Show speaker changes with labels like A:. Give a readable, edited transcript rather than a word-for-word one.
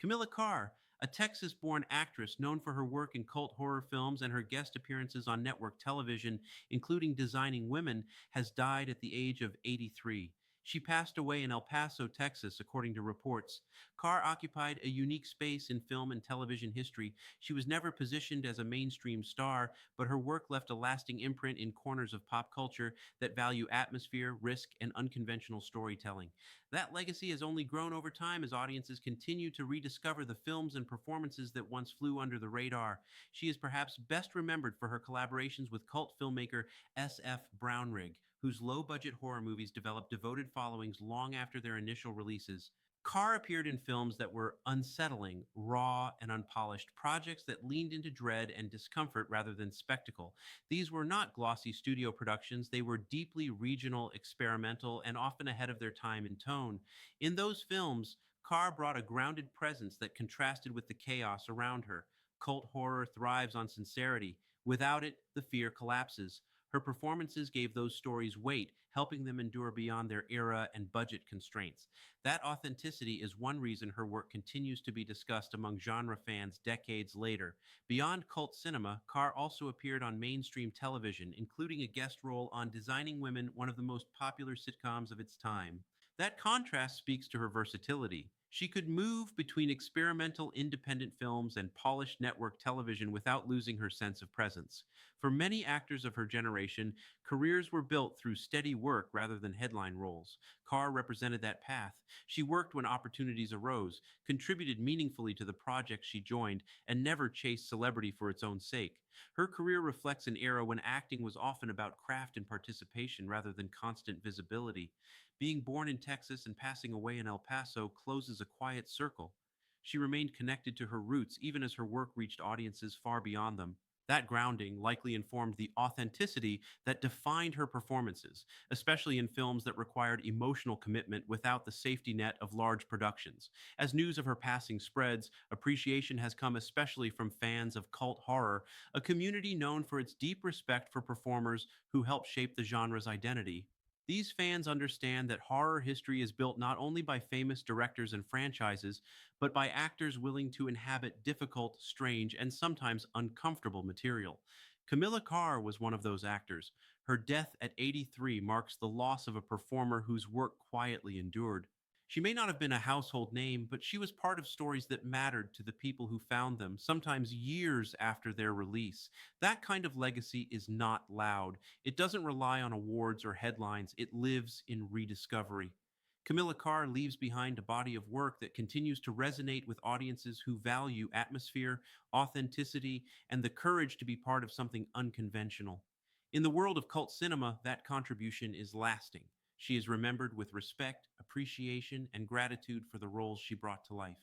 A: Camilla Carr, a Texas born actress known for her work in cult horror films and her guest appearances on network television, including Designing Women, has died at the age of 83. She passed away in El Paso, Texas, according to reports. Carr occupied a unique space in film and television history. She was never positioned as a mainstream star, but her work left a lasting imprint in corners of pop culture that value atmosphere, risk, and unconventional storytelling. That legacy has only grown over time as audiences continue to rediscover the films and performances that once flew under the radar. She is perhaps best remembered for her collaborations with cult filmmaker S.F. Brownrigg, whose low budget horror movies developed devoted followings long after their initial releases. Carr appeared in films that were unsettling, raw, and unpolished, projects that leaned into dread and discomfort rather than spectacle. These were not glossy studio productions, they were deeply regional, experimental, and often ahead of their time in tone. In those films, Carr brought a grounded presence that contrasted with the chaos around her. Cult horror thrives on sincerity. Without it, the fear collapses. Her performances gave those stories weight, helping them endure beyond their era and budget constraints. That authenticity is one reason her work continues to be discussed among genre fans decades later. Beyond cult cinema, Carr also appeared on mainstream television, including a guest role on Designing Women, one of the most popular sitcoms of its time. That contrast speaks to her versatility. She could move between experimental independent films and polished network television without losing her sense of presence. For many actors of her generation, careers were built through steady work rather than headline roles. Carr represented that path. She worked when opportunities arose, contributed meaningfully to the projects she joined, and never chased celebrity for its own sake. Her career reflects an era when acting was often about craft and participation rather than constant visibility. Being born in Texas and passing away in El Paso closes a quiet circle. She remained connected to her roots even as her work reached audiences far beyond them. That grounding likely informed the authenticity that defined her performances, especially in films that required emotional commitment without the safety net of large productions. As news of her passing spreads, appreciation has come especially from fans of cult horror, a community known for its deep respect for performers who helped shape the genre's identity. These fans understand that horror history is built not only by famous directors and franchises, but by actors willing to inhabit difficult, strange, and sometimes uncomfortable material. Camilla Carr was one of those actors. Her death at 83 marks the loss of a performer whose work quietly endured. She may not have been a household name, but she was part of stories that mattered to the people who found them, sometimes years after their release. That kind of legacy is not loud. It doesn't rely on awards or headlines, it lives in rediscovery. Camilla Carr leaves behind a body of work that continues to resonate with audiences who value atmosphere, authenticity, and the courage to be part of something unconventional. In the world of cult cinema, that contribution is lasting. She is remembered with respect, appreciation, and gratitude for the roles she brought to life.